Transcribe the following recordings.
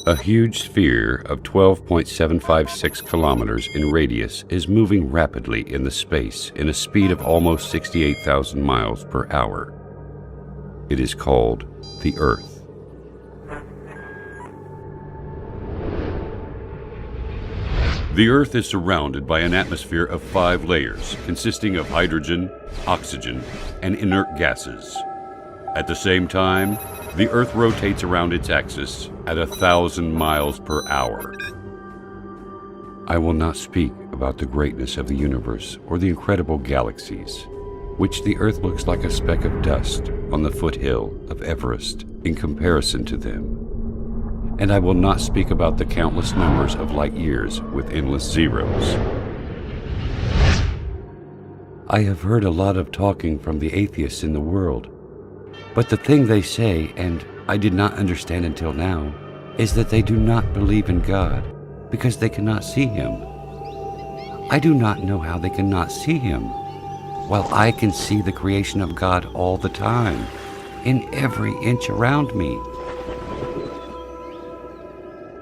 A huge sphere of 12.756 kilometers in radius is moving rapidly in the space in a speed of almost 68,000 miles per hour. It is called the Earth. The Earth is surrounded by an atmosphere of 5 layers consisting of hydrogen, oxygen, and inert gases. At the same time, the Earth rotates around its axis at 1,000 miles per hour. I will not speak about the greatness of the universe or the incredible galaxies, which the Earth looks like a speck of dust on the foothill of Everest in comparison to them. And I will not speak about the countless numbers of light years with endless zeros. I have heard a lot of talking from the atheists in the world. But the thing they say, and I did not understand until now, is that they do not believe in God because they cannot see Him. I do not know how they cannot see Him, while I can see the creation of God all the time, in every inch around me.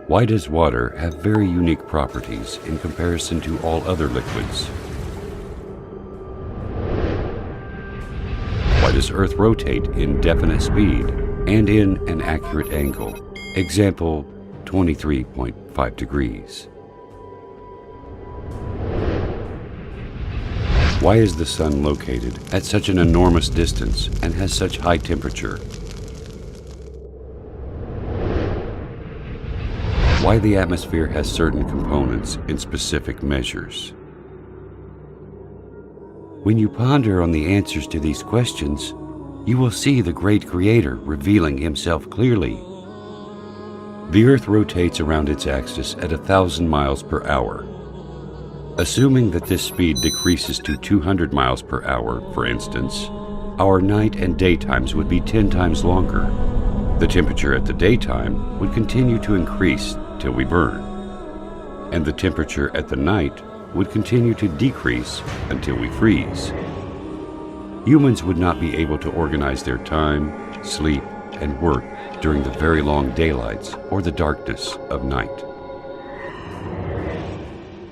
Why does water have very unique properties in comparison to all other liquids? Why does Earth rotate in definite speed and in an accurate angle? Example, 23.5 degrees. Why is the Sun located at such an enormous distance and has such high temperature? Why the atmosphere has certain components in specific measures? When you ponder on the answers to these questions, you will see the great Creator revealing Himself clearly. The Earth rotates around its axis at 1,000 miles per hour. Assuming that this speed decreases to 200 miles per hour, for instance, our night and daytimes would be 10 times longer. The temperature at the daytime would continue to increase till we burn, and the temperature at the night would continue to decrease until we freeze. Humans would not be able to organize their time, sleep, and work during the very long daylights or the darkness of night.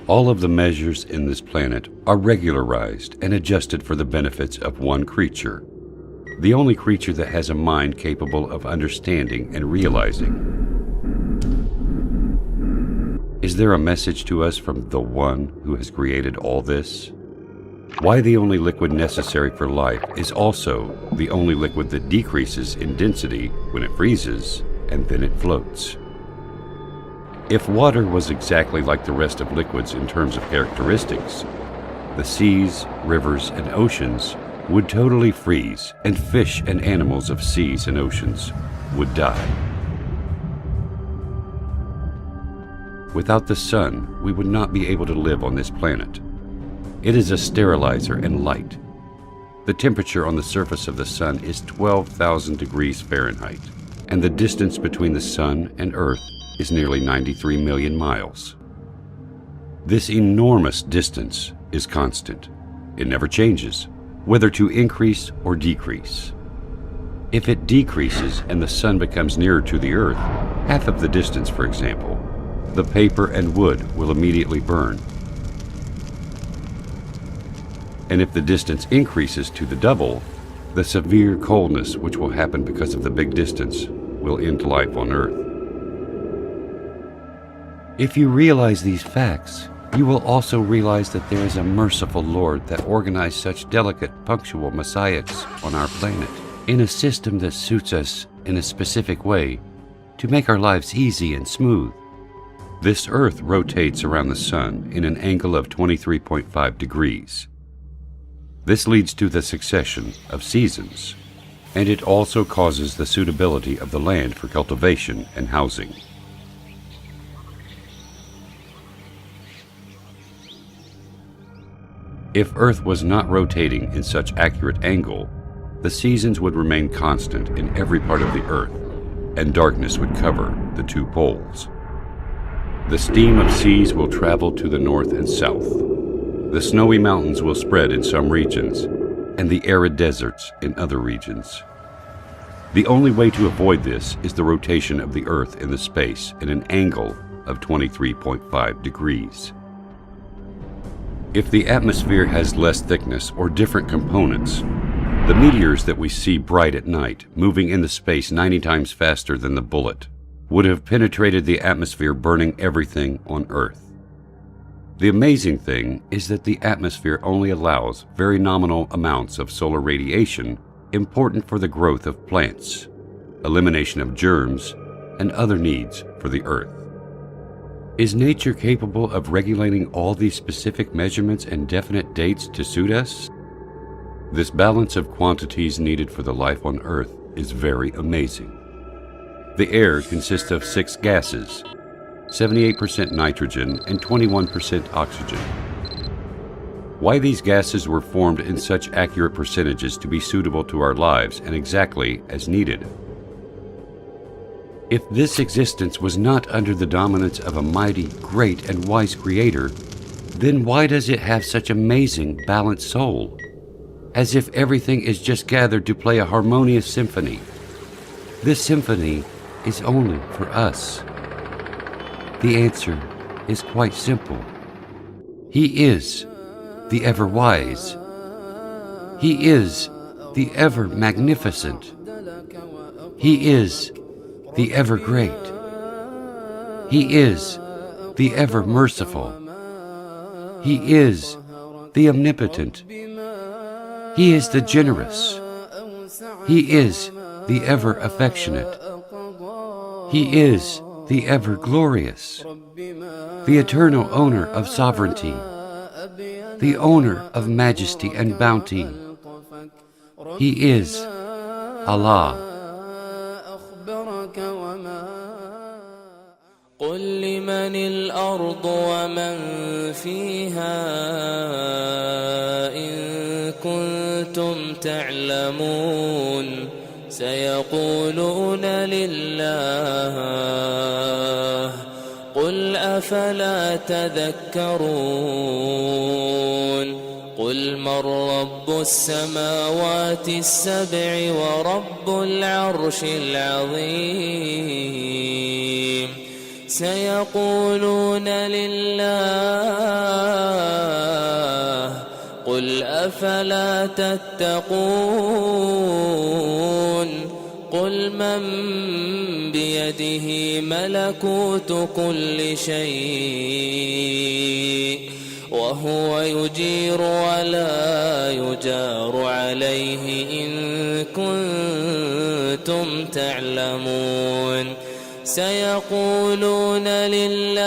All of the measures in this planet are regularized and adjusted for the benefits of one creature, the only creature that has a mind capable of understanding and realizing. Is there a message to us from the One who has created all this? Why the only liquid necessary for life is also the only liquid that decreases in density when it freezes and then it floats. If water was exactly like the rest of liquids in terms of characteristics, the seas, rivers, and oceans would totally freeze, and fish and animals of seas and oceans would die. Without the Sun, we would not be able to live on this planet. It is a sterilizer and light. The temperature on the surface of the Sun is 12,000 degrees Fahrenheit, and the distance between the Sun and Earth is nearly 93 million miles. This enormous distance is constant. It never changes, whether to increase or decrease. If it decreases and the Sun becomes nearer to the Earth, half of the distance, for example, the paper and wood will immediately burn. And if the distance increases to the double, the severe coldness which will happen because of the big distance will end life on Earth. If you realize these facts, you will also realize that there is a merciful Lord that organized such delicate, punctual messiahs on our planet in a system that suits us in a specific way to make our lives easy and smooth. This Earth rotates around the Sun in an angle of 23.5 degrees. This leads to the succession of seasons, and it also causes the suitability of the land for cultivation and housing. If Earth was not rotating in such accurate angle, the seasons would remain constant in every part of the Earth, and darkness would cover the 2 poles. The steam of seas will travel to the north and south. The snowy mountains will spread in some regions, and the arid deserts in other regions. The only way to avoid this is the rotation of the Earth in the space at an angle of 23.5 degrees. If the atmosphere has less thickness or different components, the meteors that we see bright at night, moving in the space 90 times faster than the bullet, would have penetrated the atmosphere, burning everything on Earth. The amazing thing is that the atmosphere only allows very nominal amounts of solar radiation important for the growth of plants, elimination of germs, and other needs for the Earth. Is nature capable of regulating all these specific measurements and definite dates to suit us? This balance of quantities needed for the life on Earth is very amazing. The air consists of 6 gases, 78% nitrogen and 21% oxygen. Why these gases were formed in such accurate percentages to be suitable to our lives and exactly as needed? If this existence was not under the dominance of a mighty, great, and wise Creator, then why does it have such amazing, balanced soul? As if everything is just gathered to play a harmonious symphony. This symphony is only for us. The answer is quite simple. He is the ever-wise. He is the ever-magnificent. He is the ever-great. He is the ever-merciful. He is the omnipotent. He is the generous. He is the ever-affectionate. He is the ever-glorious, the eternal owner of sovereignty, the owner of majesty and bounty. He is Allah. قل لمن الأرض ومن فيها إن كنتم تعلمون سيقولون لله قل أفلا تذكرون قل من رب السماوات السبع ورب العرش العظيم سيقولون لله قل أفلا تتقون قل من بيده ملكوت كل شيء وهو يجير ولا يجار عليه إن كنتم تعلمون سيقولون لله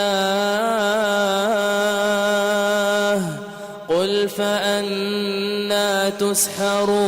قل فأنى تسحرون